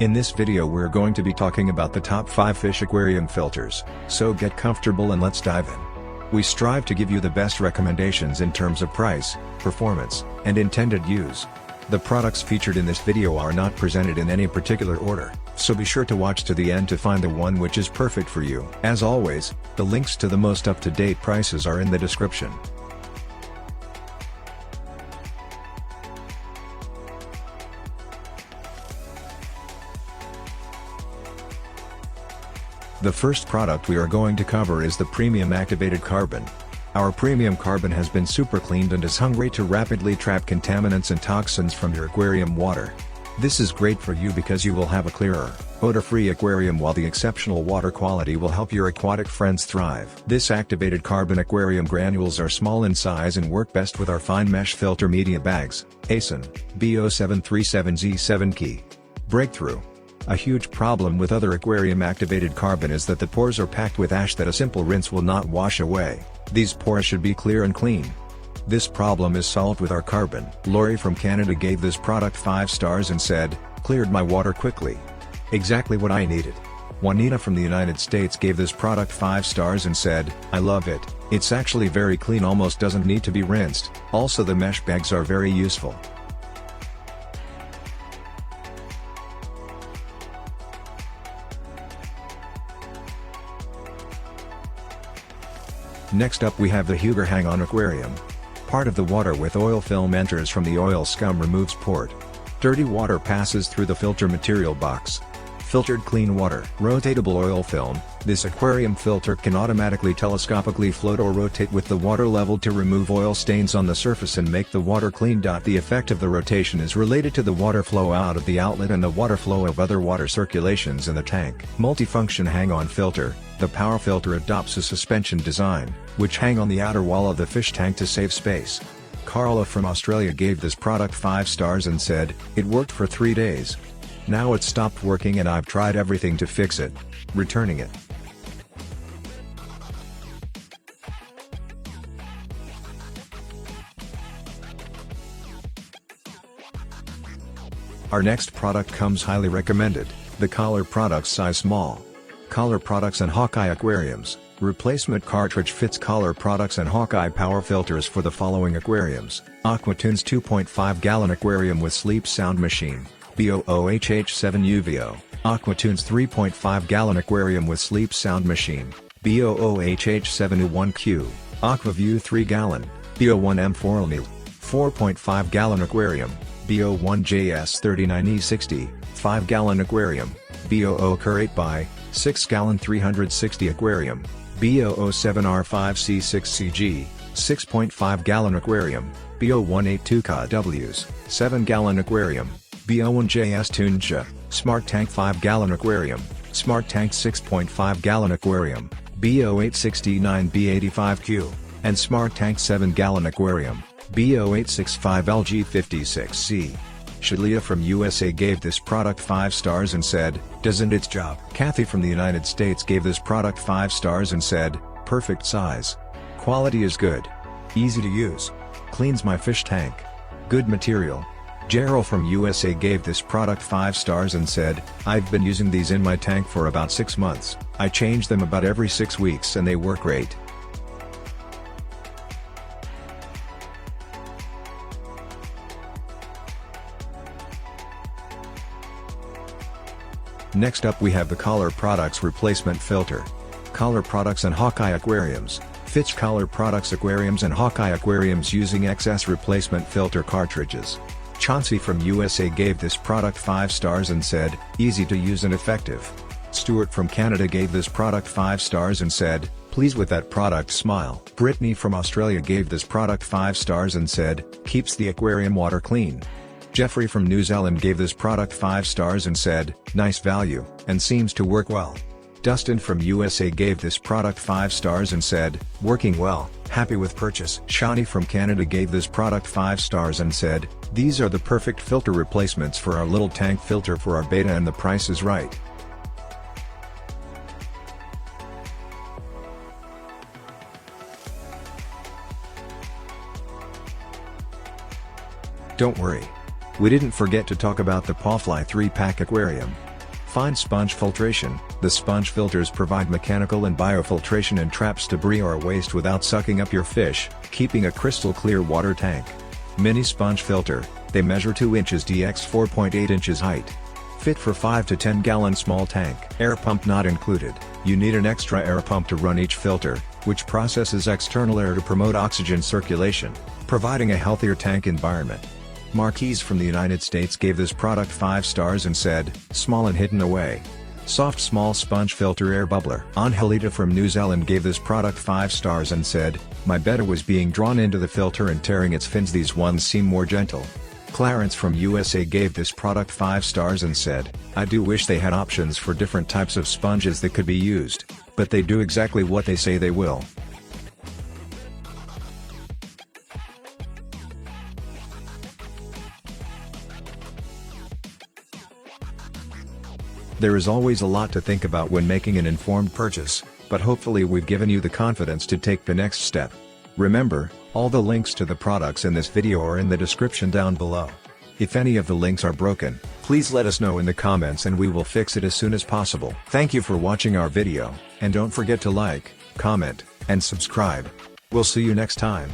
In this video we're going to be talking about the top 5 fish aquarium filters, so get comfortable and let's dive in. We strive to give you the best recommendations in terms of price, performance, and intended use. The products featured in this video are not presented in any particular order, so be sure to watch to the end to find the one which is perfect for you. As always, the links to the most up-to-date prices are in the description. The first product we are going to cover is the Premium Activated Carbon. Our premium carbon has been super cleaned and is hungry to rapidly trap contaminants and toxins from your aquarium water. This is great for you because you will have a clearer, odor-free aquarium while the exceptional water quality will help your aquatic friends thrive. This activated carbon aquarium granules are small in size and work best with our fine mesh filter media bags, ASIN, B0737Z7 key. Breakthrough. A huge problem with other aquarium activated carbon is that the pores are packed with ash that a simple rinse will not wash away. These pores should be clear and clean. This problem is solved with our carbon. Lori from Canada gave this product 5 stars and said, "Cleared my water quickly. Exactly what I needed." Juanita from the United States gave this product 5 stars and said, "I love it, it's actually very clean, almost doesn't need to be rinsed. Also the mesh bags are very useful." Next up we have the Huger Hang-On Aquarium. Part of the water with oil film enters from the oil scum removes port. Dirty water passes through the filter material box. Filtered clean water. Rotatable oil film. This aquarium filter can automatically telescopically float or rotate with the water level to remove oil stains on the surface and make the water clean. The effect of the rotation is related to the water flow out of the outlet and the water flow of other water circulations in the tank. Multifunction hang-on filter. The power filter adopts a suspension design, which hang on the outer wall of the fish tank to save space. Carla from Australia gave this product 5 stars and said, "It worked for 3 days. Now it stopped working and I've tried everything to fix it. Returning it." Our next product comes highly recommended, the Collar Products size small. Collar Products and Hawkeye Aquariums. Replacement cartridge fits Collar Products and Hawkeye power filters for the following aquariums: Aquatunes 2.5 gallon aquarium with sleep sound machine, BOOHH7 UVO, Aquatunes 3.5 gallon aquarium with sleep sound machine, BOOHH7 U1Q, AquaView 3 gallon, BO1M4 LME, 4.5 gallon aquarium, BO1JS39E60, 5 gallon aquarium, BOO 8 by 6 gallon 360 aquarium, BOO7R5C6CG, 6.5 gallon aquarium, BO182 KWs, 7 gallon aquarium, BO1JS Tunja, Smart Tank 5 gallon aquarium, Smart Tank 6.5 gallon aquarium, BO869B85Q, and Smart Tank 7 gallon aquarium, BO865LG56C. Shalia from USA gave this product 5 stars and said, "Doesn't its job." Kathy from the United States gave this product 5 stars and said, "Perfect size. Quality is good. Easy to use. Cleans my fish tank. Good material." Gerald from USA gave this product 5 stars and said, "I've been using these in my tank for about 6 months. I change them about every 6 weeks and they work great." Next up we have the Collar Products Replacement Filter. Collar Products and Hawkeye Aquariums. Fits Collar Products Aquariums and Hawkeye Aquariums using XS replacement filter cartridges. Chauncey from USA gave this product 5 stars and said, "Easy to use and effective." Stuart from Canada gave this product 5 stars and said, "Pleased with that product, smile." Brittany from Australia gave this product 5 stars and said, "Keeps the aquarium water clean." Jeffrey from New Zealand gave this product 5 stars and said, "Nice value, and seems to work well." Dustin from USA gave this product 5 stars and said, "Working well, happy with purchase." Shani from Canada gave this product 5 stars and said, "These are the perfect filter replacements for our little tank filter for our beta and the price is right." Don't worry. We didn't forget to talk about the Pawfly 3-pack aquarium. Fine sponge filtration. The sponge filters provide mechanical and biofiltration and traps debris or waste without sucking up your fish, keeping a crystal clear water tank. Mini sponge filter. They measure 2 inches dx 4.8 inches height. Fit for 5 to 10 gallon small tank. Air pump not included. You need an extra air pump to run each filter, which processes external air to promote oxygen circulation, providing a healthier tank environment. Marquise from the United States gave this product 5 stars and said, "Small and hidden away. Soft small sponge filter air bubbler." Angelita from New Zealand gave this product 5 stars and said, "My betta was being drawn into the filter and tearing its fins. These ones seem more gentle." Clarence from USA gave this product 5 stars and said, "I do wish they had options for different types of sponges that could be used, but they do exactly what they say they will." There is always a lot to think about when making an informed purchase, but hopefully we've given you the confidence to take the next step. Remember, all the links to the products in this video are in the description down below. If any of the links are broken, please let us know in the comments and we will fix it as soon as possible. Thank you for watching our video, and don't forget to like, comment, and subscribe. We'll see you next time.